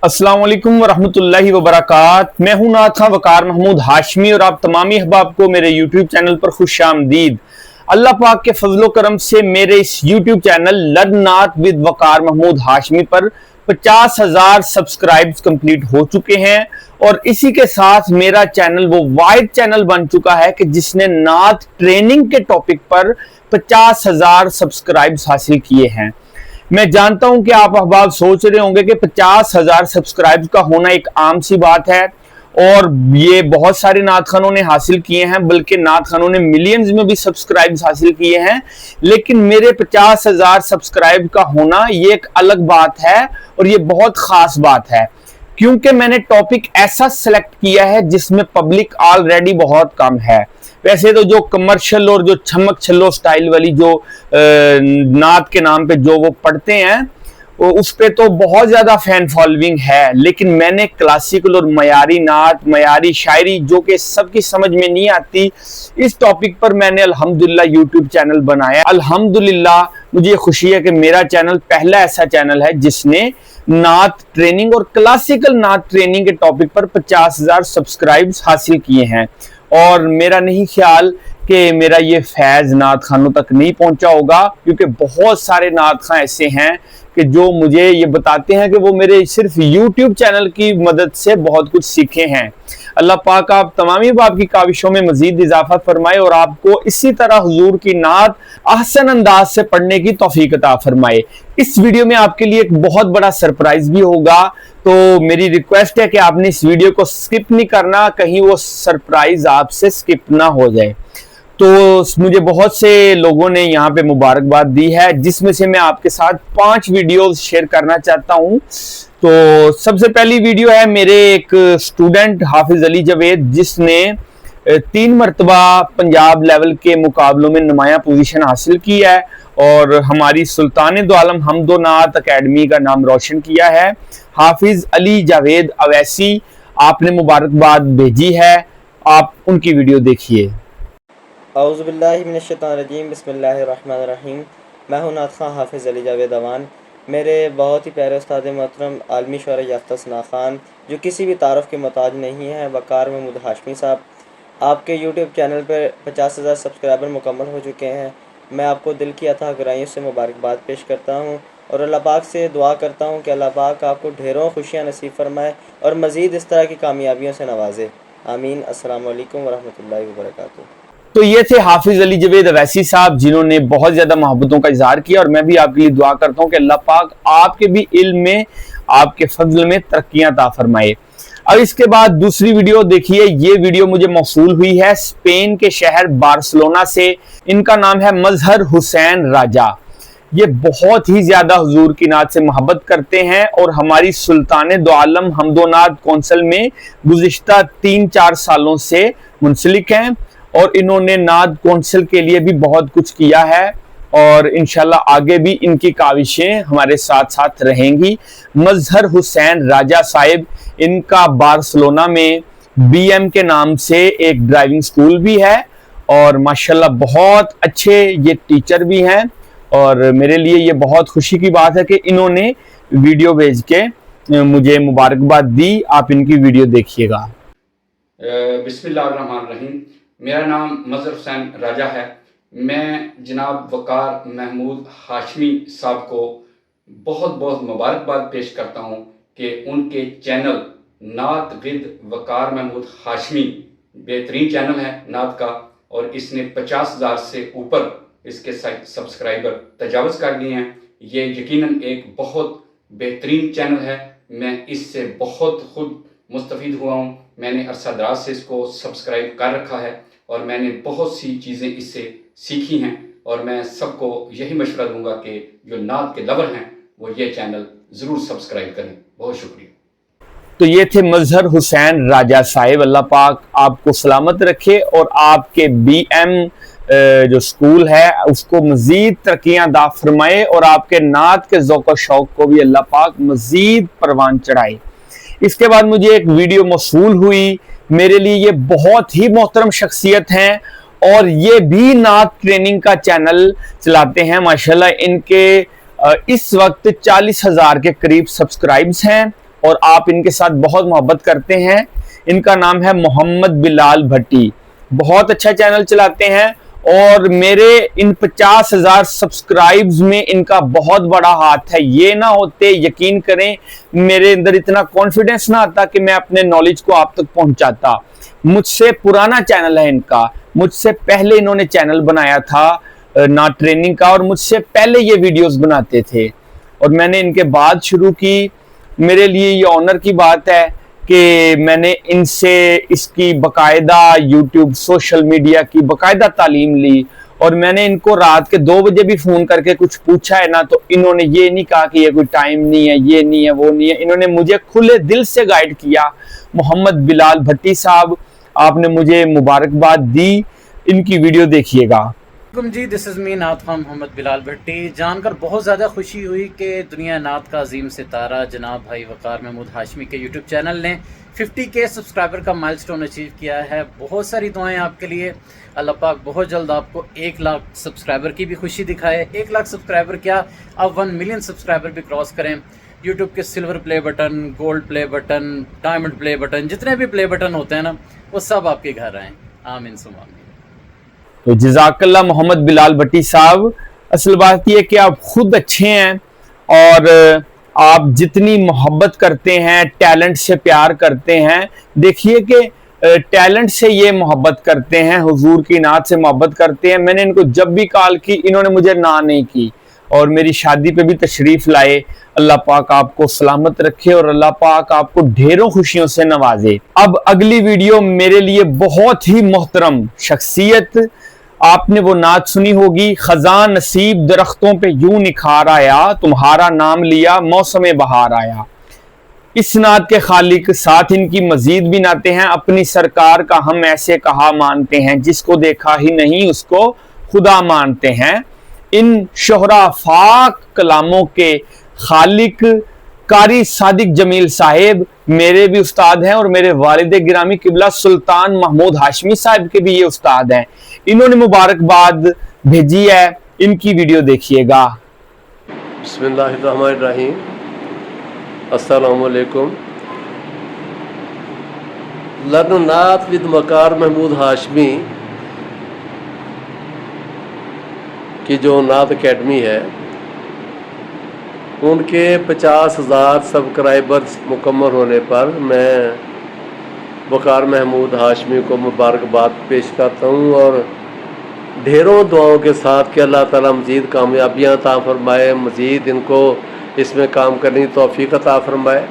अस्सलाम वालेकुम वरहमतुल्लाहि वबरकात। मैं हूं नाथ खां वकार महमूद हाशमी और आप तमामी अहबाब को मेरे यूट्यूब चैनल पर खुश आमदीद। अल्लाह पाक के फजलो करम से मेरे इस YouTube channel learn math with Waqar Mahmood Hashmi पर 50,000 सब्सक्राइब्स कंप्लीट हो चुके हैं और इसी के साथ मेरा चैनल वो वाइड चैनल बन चुका है कि जिसने नाथ ट्रेनिंग के टॉपिक पर 50,000 सब्सक्राइब्स हासिल किए हैं। मैं जानता हूं कि आप अहबाब सोच रहे होंगे कि 50,000 सब्सक्राइब का होना एक आम सी बात है और ये बहुत सारे नात खानों ने हासिल किए हैं, बल्कि नात खानों ने मिलियंस में भी सब्सक्राइब्स हासिल किए हैं। लेकिन मेरे 50,000 सब्सक्राइब का होना ये एक अलग बात है और ये बहुत खास बात है, क्योंकि मैंने टॉपिक ऐसा सेलेक्ट किया है जिसमें पब्लिक ऑलरेडी बहुत कम है। वैसे तो जो कमर्शियल और जो छमक छल्लो स्टाइल वाली जो नात के नाम पे जो वो पढ़ते हैं उस पे तो बहुत ज्यादा फैन फॉलोइंग है, लेकिन मैंने क्लासिकल और मयारी नात, मयारी शायरी जो कि सबकी समझ में नहीं आती, इस टॉपिक पर मैंने अल्हम्दुलिल्लाह यूट्यूब चैनल बनाया। अल्हम्दुलिल्लाह मुझे खुशी है कि मेरा चैनल पहला ऐसा चैनल है जिसने नात ट्रेनिंग और क्लासिकल नात ट्रेनिंग के टॉपिक पर 50,000 सब्सक्राइब्स हासिल किए हैं। और मेरा नहीं ख्याल कि मेरा ये फैज नात खानों तक नहीं पहुंचा होगा, क्योंकि बहुत सारे नात खां ऐसे हैं कि जो मुझे ये बताते हैं कि वो मेरे सिर्फ YouTube चैनल की मदद से बहुत कुछ सीखे हैं। अल्लाह पाक आप तमामी बाप की काविशों में मजीद इजाफा फरमाए और आपको इसी तरह हुजूर की नात ahsan अंदाज से पढ़ने की तौफीक अता फरमाए। इस वीडियो में आपके लिए एक बहुत बड़ा सरप्राइज भी होगा, तो मेरी रिक्वेस्ट है कि आपने इस वीडियो को स्किप नहीं करना, कहीं वो सरप्राइज आपसे स्किप ना हो जाए। तो मुझे बहुत से लोगों ने यहाँ पे मुबारकबाद दी है, जिसमें से मैं आपके साथ 5 वीडियोस शेयर करना चाहता हूँ। तो सबसे पहली वीडियो है मेरे एक स्टूडेंट हाफिज अली जावेद, जिसने 3 मरतबा पंजाब लेवल के मुकाबलों में नुमाया पोजीशन हासिल की है और हमारी सुल्तान दो आलम हमदो नात अकेडमी का नाम रोशन किया है। हाफिज अली जावेद अवैसी, आपने मुबारकबाद भेजी है, आप उनकी वीडियो देखिए। औज़ुबिल्लाहि मिनश्शैतानिर्रजीम, बिस्मिल्लाहिर्रहमानिर्रहीम। मैं हूं नात खां हाफिज़ अली जावेद अवान। मेरे बहुत ही प्यारे उस्ताद मोहतरम आलमी शोहरा याफ्ता सना खान, जो किसी भी तारुफ के मोहताज नहीं है, वकार महमूद हाशमी साहब, आपके यूट्यूब चैनल पर 50,000 सब्सक्राइबर मुकम्मल हो चुके हैं। मैं आपको दिल की अता गहराइयों से मुबारकबाद पेश करता हूँ और अल्लाह पाक से दुआ करता हूँ कि अल्लाह पाक आपको ढेरों खुशियाँ नसीब फरमाए और मज़ीद इस तरह की कामयाबियों से नवाजे। आमीन। अस्सलाम वालेकुम वरहमतुल्लाहि वबरकातुहू। तो ये थे हाफिज अली जावेद अवैसी साहब, जिन्होंने बहुत ज्यादा मोहब्बतों का इजहार किया और मैं भी आपके लिए दुआ करता हूँ कि अल्लाह पाक आपके भी इल्म में, आपके फजल में तरक्कियां अता फरमाए। अब इसके बाद दूसरी वीडियो देखिए। ये वीडियो मुझे मौसूल हुई है स्पेन के शहर बार्सिलोना से। इनका नाम है मजहर हुसैन राजा। ये बहुत ही ज्यादा हुजूर की नात से मोहब्बत करते हैं और हमारी सुल्तान दो आलम हमदो नात कौंसिल में गुज़िश्ता 3-4 सालों से मुंसलिक हैं और इन्होंने नात कौंसिल के लिए भी बहुत कुछ किया है और इंशाल्लाह आगे भी इनकी काविशें हमारे साथ साथ रहेंगी। मजहर हुसैन राजा साहिब, इनका बार्सिलोना में BM के नाम से एक ड्राइविंग स्कूल भी है और माशाल्लाह बहुत अच्छे ये टीचर भी हैं और मेरे लिए ये बहुत खुशी की बात है कि इन्होंने वीडियो भेज के मुझे मुबारकबाद दी। आप इनकी वीडियो देखिएगा। बिस्मिल्लाहिर्रहमानिर्रहीम। मेरा नाम मजहर हुसैन राजा है। मैं जनाब वकार महमूद हाशमी साहब को बहुत बहुत मुबारकबाद पेश करता हूँ कि उनके चैनल नात विद वकार महमूद हाशमी बेहतरीन चैनल है नात का और इसने 50,000 से ऊपर इसके सब्सक्राइबर तजावज़ कर लिए हैं। ये यकीनन एक बहुत बेहतरीन चैनल है। मैं इससे बहुत खुद मुस्तफ़ीद हुआ हूँ। मैंने अरसा दराज से इसको सब्सक्राइब कर रखा है और मैंने बहुत सी चीज़ें इससे सीखी हैं और मैं सबको यही मशवरा दूंगा कि जो नात के लवर हैं वो ये चैनल ज़रूर सब्सक्राइब करें। बहुत शुक्रिया। तो ये थे मजहर हुसैन राजा साहिब, अल्लाह पाक आपको सलामत रखे और आपके BM जो स्कूल है उसको मजीद तरक्कियां अता फरमाए और आपके नात के ज़ौक़ और शौक़ को भी अल्लाह पाक मजीद परवान चढ़ाए। इसके बाद मुझे एक वीडियो मौसूल हुई। मेरे लिए ये बहुत ही मोहतरम शख्सियत हैं और ये भी नात ट्रेनिंग का चैनल चलाते हैं। माशाल्लाह इनके इस वक्त 40,000 के करीब सब्सक्राइब्स हैं اور آپ ان کے ساتھ بہت محبت کرتے ہیں. ان کا نام ہے محمد بلال بھٹی. بہت اچھا چینل چلاتے ہیں اور میرے ان 50,000 سبسکرائبز میں ان کا بہت بڑا ہاتھ ہے. یہ نہ ہوتے, یقین کریں, میرے اندر اتنا کانفیڈنس نہ آتا کہ میں اپنے نالج کو آپ تک پہنچاتا. مجھ سے پرانا چینل ہے ان کا, مجھ سے پہلے انہوں نے چینل بنایا تھا نعت ٹریننگ کا, اور مجھ سے پہلے یہ ویڈیوز بناتے تھے اور میں نے ان کے بعد شروع کی. میرے لیے یہ آنر کی بات ہے کہ میں نے ان سے اس کی باقاعدہ یوٹیوب سوشل میڈیا کی باقاعدہ تعلیم لی, اور میں نے ان کو رات کے 2 بجے بھی فون کر کے کچھ پوچھا ہے نا, تو انہوں نے یہ نہیں کہا کہ یہ کوئی ٹائم نہیں ہے, یہ نہیں ہے, وہ نہیں ہے. انہوں نے مجھے کھلے دل سے گائیڈ کیا. محمد بلال بھٹی صاحب, آپ نے مجھے مبارکباد دی, ان کی ویڈیو دیکھیے گا. جی دس از می نعت خواں محمد بلال بھٹی. جان کر بہت زیادہ خوشی ہوئی کہ دنیا نعت کا عظیم ستارہ جناب بھائی وقار محمود ہاشمی کے یوٹیوب چینل نے 50K سبسکرائبر کا مائل سٹون اچیو کیا ہے. بہت ساری دعائیں آپ کے لیے. اللہ پاک بہت جلد آپ کو 1 لاکھ سبسکرائبر کی بھی خوشی دکھائے. 1 لاکھ سبسکرائبر کیا, آپ 1 ملین سبسکرائبر بھی کراس کریں. یوٹیوب کے silver play button, gold play button, diamond play button, جتنے بھی پلے بٹن ہوتے ہیں نا, وہ سب آپ کے گھر آئیں. آمین ثم آمین. تو جزاک اللہ محمد بلال بھٹی صاحب. اصل بات یہ کہ آپ خود اچھے ہیں اور آپ جتنی محبت کرتے ہیں, ٹیلنٹ سے پیار کرتے ہیں. دیکھیے کہ ٹیلنٹ سے یہ محبت کرتے ہیں, حضور کی نعت سے محبت کرتے ہیں. میں نے ان کو جب بھی کال کی, انہوں نے مجھے نہ نہیں کی اور میری شادی پہ بھی تشریف لائے. اللہ پاک آپ کو سلامت رکھے اور اللہ پاک آپ کو ڈھیروں خوشیوں سے نوازے. اب اگلی ویڈیو میرے لیے بہت ہی محترم شخصیت. آپ نے وہ نعت سنی ہوگی, خزاں نصیب درختوں پہ یوں نکھار آیا, تمہارا نام لیا موسم بہار آیا. اس نعت کے خالق ساتھ ان کی مزید بھی نعتیں ہیں. اپنی سرکار کا ہم ایسے کہا مانتے ہیں, جس کو دیکھا ہی نہیں اس کو خدا مانتے ہیں. ان شہرا فاک کلاموں کے خالق قاری صادق جمیل صاحب میرے بھی استاد ہیں, اور میرے والد گرامی قبلہ سلطان محمود ہاشمی صاحب کے بھی یہ استاد ہیں. انہوں نے مبارکباد بھیجی ہے, ان کی ویڈیو دیکھیے گا. بسم اللہ الرحمن الرحیم. السلام علیکم. لرن نعت ود وقار محمود ہاشمی کی جو نعت اکیڈمی ہے, ان کے 50,000 سبسکرائبرز مکمل ہونے پر میں وقار محمود ہاشمی کو مبارکباد پیش کرتا ہوں, اور ڈھیروں دعاؤں کے ساتھ کہ اللہ تعالیٰ مزید کامیابیاں عطا فرمائے, مزید ان کو اس میں کام کرنے کی توفیق عطا فرمائے.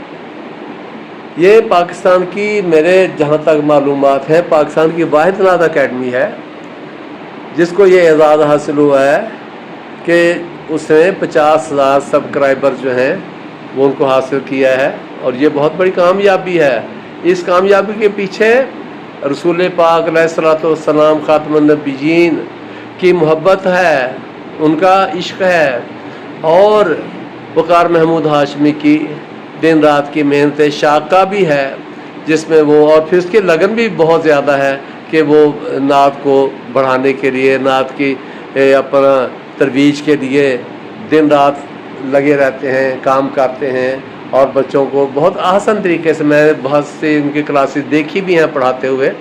یہ پاکستان کی, میرے جہاں تک معلومات ہیں, پاکستان کی واحد نعت اکیڈمی ہے جس کو یہ اعزاز حاصل ہوا ہے کہ اس نے 50,000 سبسکرائبر جو ہیں وہ ان کو حاصل کیا ہے, اور یہ بہت بڑی کامیابی ہے. اس کامیابی کے پیچھے رسول پاک علیہ الصلوۃ والسلام خاتم النبیین کی محبت ہے, ان کا عشق ہے, اور وقار محمود ہاشمی کی دن رات کی محنت شاقہ بھی ہے, جس میں وہ, اور پھر اس کی لگن بھی بہت زیادہ ہے کہ وہ نعت کو بڑھانے کے لیے, نعت کی اپنا ترویج کے لیے دن رات لگے رہتے ہیں, کام کرتے ہیں. اور بچوں کو بہت آسان طریقے سے, میں بہت سی ان کی کلاسز دیکھی بھی ہیں پڑھاتے ہوئے,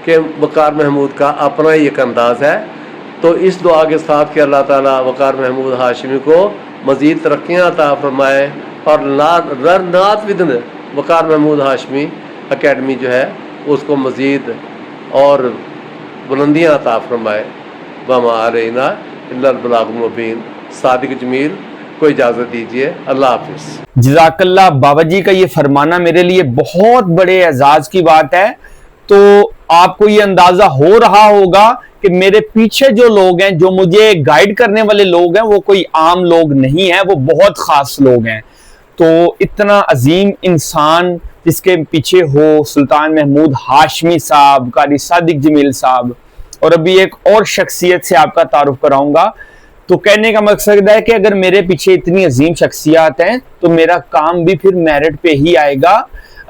کہ وقار محمود کا اپنا ہی ایک انداز ہے. تو اس دعا کے ساتھ کہ اللہ تعالیٰ وقار محمود ہاشمی کو مزید ترقیاں عطا فرمائے, اور نعت ود وقار محمود ہاشمی اکیڈمی جو ہے اس کو مزید اور بلندیاں عطا فرمائے. وما علینا الا البلاغ المبین. صادق جمیل کو اجازت دیجیے. اللہ حافظ. جزاک اللہ. بابا جی کا یہ فرمانا میرے لیے بہت بڑے اعزاز کی بات ہے. تو آپ کو یہ اندازہ ہو رہا ہوگا کہ میرے پیچھے جو لوگ ہیں, جو مجھے گائیڈ کرنے والے لوگ ہیں, وہ کوئی عام لوگ نہیں ہیں, وہ بہت خاص لوگ ہیں. تو اتنا عظیم انسان جس کے پیچھے ہو سلطان محمود ہاشمی صاحب, قاری صادق جمیل صاحب, اور ابھی ایک اور شخصیت سے آپ کا تعارف کراؤں گا. تو کہنے کا مقصد ہے کہ اگر میرے پیچھے اتنی عظیم شخصیات ہیں تو میرا کام بھی پھر میرٹ پہ ہی آئے گا.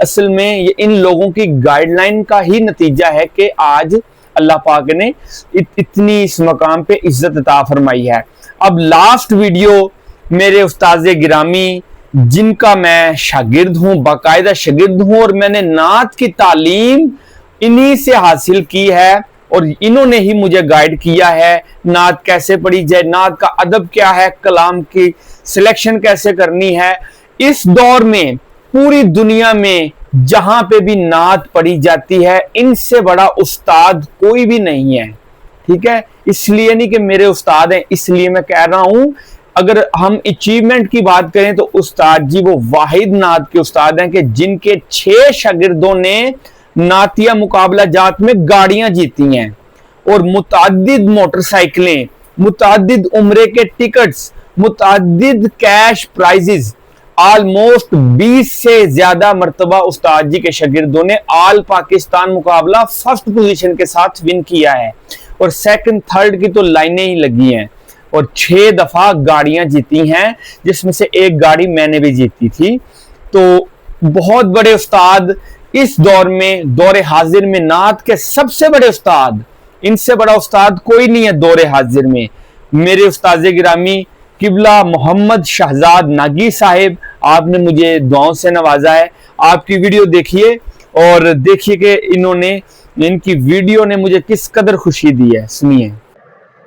اصل میں یہ ان لوگوں کی گائیڈ لائن کا ہی نتیجہ ہے کہ آج اللہ پاک نے اتنی اس مقام پہ عزت عطا فرمائی ہے. اب لاسٹ ویڈیو میرے استاذ گرامی जिन का मैं शागिर्द हूँ, बाकायदा शागिर्द हूँ, और मैंने नात की तालीम इन्हीं से हासिल की है और इन्होंने ही मुझे गाइड किया है नात कैसे पढ़ी जाए, नात का अदब क्या है, कलाम की सिलेक्शन कैसे करनी है। इस दौर में पूरी दुनिया में जहां पे भी नात पढ़ी जाती है, इनसे बड़ा उस्ताद कोई भी नहीं है। ठीक है, इसलिए नहीं कि मेरे उस्ताद हैं, इसलिए मैं कह रहा हूं, अगर हम अचीवमेंट की बात करें तो उस्ताद जी वो वाहिद नात के उस्ताद हैं कि जिनके 6 शागिर्दों ने नातिया मुकाबला जात में गाड़ियां जीती हैं और मुतादिद मोटरसाइकिलें, मुतादिद उम्रे के टिकट्स, मुतादिद कैश प्राइजेस, ऑलमोस्ट 20 से ज्यादा मर्तबा उस्ताद जी के शागिर्दों ने ऑल पाकिस्तान मुकाबला फर्स्ट पोजीशन के साथ विन किया है और सेकंड थर्ड की तो लाइनें ही लगी हैं और 6 दफा गाड़ियां जीती हैं, जिसमें से एक गाड़ी मैंने भी जीती थी। तो बहुत बड़े उस्ताद इस दौर में, दौरे हाजिर में, नात के सबसे बड़े उस्ताद, इनसे बड़ा उस्ताद कोई नहीं है दौरे हाजिर में। मेरे उस्ताद गिरामी किबला मोहम्मद शहजाद नागी साहिब, आपने मुझे दुआओं से नवाजा है। आपकी वीडियो देखिए और देखिए कि इनकी वीडियो ने मुझे किस कदर खुशी दी है, सुनिए।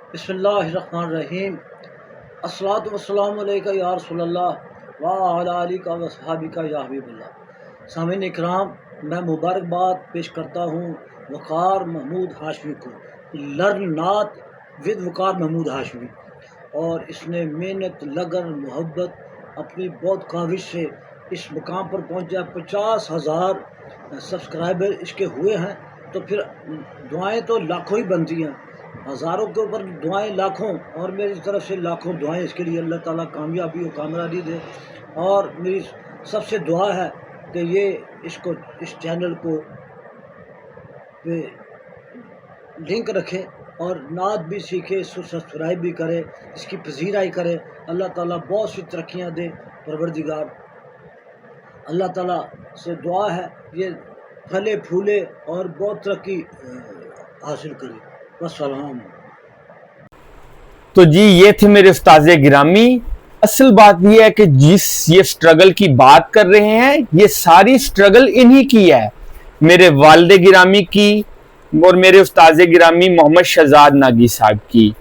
बिस्मिल्लाहिर्रहमानिर्रहीम। अस्सलातु वस्सलामु अलैका या रसूलल्लाह व अला आलिका व सहाबिका या हबीबल्लाह। सामीन इकराम, मैं मुबारकबाद पेश करता हूँ वक़ार महमूद हाशमी को, लर्न नात विद वक़ार महमूद हाशमी। और इसने मेहनत, लगन, मोहब्बत, अपनी बहुत काविश से इस मुकाम पर पहुँचा। 50,000 सब्सक्राइबर इसके हुए हैं, तो फिर दुआएं तो लाखों ही बनती हैं, हज़ारों के ऊपर दुआएं लाखों, और मेरी तरफ से लाखों दुआएं इसके लिए। अल्लाह ताला कामयाबी और कामयाबी दे। और मेरी सबसे दुआ है कि ये इसको, इस चैनल को पे लिंक रखे और नात भी सीखे, सब्सक्राइब भी करे, इसकी पजीराई करे। अल्लाह ताला बहुत सी तरक्कियाँ दे परवरदिगार। अल्लाह ताला से दुआ है ये फले फूले और बहुत तरक्की हासिल करे। वस्सलाम। तो जी ये थे मेरे उस्ताद गिरामी। असल बात ये है कि जिस ये स्ट्रगल की बात कर रहे हैं, ये सारी स्ट्रगल इन्हीं की है, मेरे वालिद गिरामी की और मेरे उस्ताद गिरामी मोहम्मद शहजाद नागी साहब की।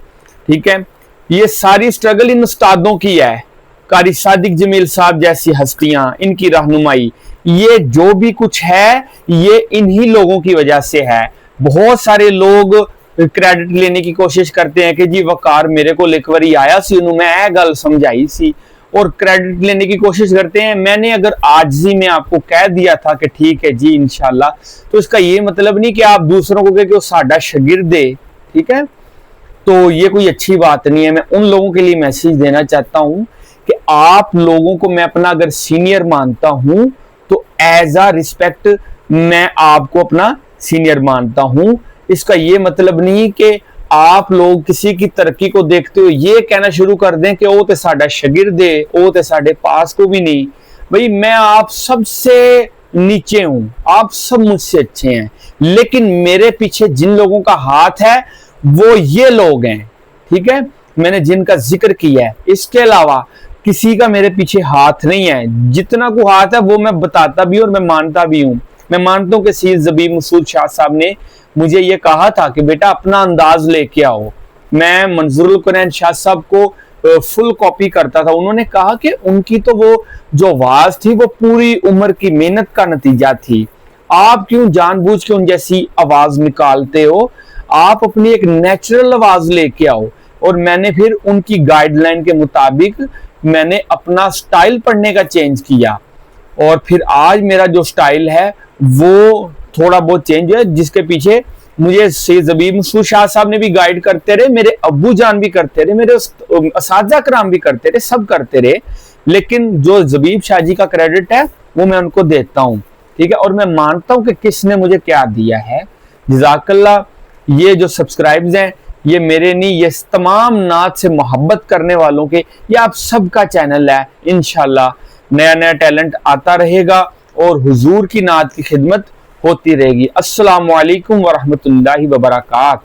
ठीक है, ये सारी स्ट्रगल इन उस्तादों की है। कारी सादिक जमील साहब जैसी हस्तियां, इनकी रहनुमाई, ये जो भी कुछ है ये इन्हीं लोगों की वजह से है। बहुत सारे लोग क्रेडिट लेने की कोशिश करते हैं कि जी वकार मेरे को एक बारी आया सी, उन्होंने मैं गल समझाई सी, और क्रेडिट लेने की कोशिश करते हैं। मैंने अगर आजजी में आपको कह दिया था कि ठीक है जी इंशाल्लाह, तो इसका ये मतलब नहीं कि आप दूसरों को कहे कि वो साडा शागिर्द है। ठीक है, तो ये कोई अच्छी बात नहीं है। मैं उन लोगों के लिए मैसेज देना चाहता हूं कि आप लोगों को मैं अपना अगर सीनियर मानता हूं तो एज अ रिस्पेक्ट मैं आपको अपना सीनियर मानता हूं। इसका ये मतलब नहीं कि आप लोग किसी की तरक्की को देखते हो ये कहना शुरू कर दें कि वो तो साडा शागिर्द है, वो तो साडे पास को भी नहीं। भाई मैं आप सबसे नीचे हूं, आप सब मुझसे अच्छे हैं, लेकिन मेरे पीछे जिन लोगों का हाथ है वो ये लोग हैं। ठीक है, मैंने जिनका जिक्र किया है, इसके अलावा किसी का मेरे पीछे हाथ नहीं है। जितना को हाथ है वो मैं बताता भी और मैं मानता भी हूं। मैं मानता हूं कि सैयद ज़बीब मसूद शाह साहब ने मुझे ये कहा था कि बेटा अपना अंदाज लेके आओ। मैं मंजूरुल कुरैन शाह साहब को फुल कॉपी करता था। उन्होंने कहा कि उनकी तो वो जो आवाज थी वो पूरी उम्र की मेहनत का नतीजा थी। आप क्यों जानबूझ के उन जैसी आवाज निकालते हो? आप अपनी एक नेचुरल आवाज लेके आओ। और मैंने फिर उनकी गाइडलाइन के मुताबिक मैंने अपना स्टाइल पढ़ने का चेंज किया और फिर आज मेरा जो स्टाइल है वो थोड़ा बहुत चेंज है, जिसके पीछे मुझे सैयद ज़बीब मसूद शाह साहब ने भी गाइड करते रहे, मेरे अब्बू जान भी करते रहे, मेरे असातिज़ा कराम भी करते रहे, सब करते रहे। लेकिन जो ज़बीब शाह जी का क्रेडिट है वो मैं उनको देता हूँ। ठीक है, और मैं मानता हूँ कि किसने मुझे क्या दिया है। जज़ाकल्लाह। ये जो सब्सक्राइब्स हैं ये मेरे नहीं, ये तमाम नात से मोहब्बत करने वालों के, ये आप सबका चैनल है। इंशाल्लाह नया नया टैलेंट आता रहेगा और हुजूर की नात की खिदमत होती रहेगी। अस्सलामु अलैकुम व रहमतुल्लाहि व बरकातहू।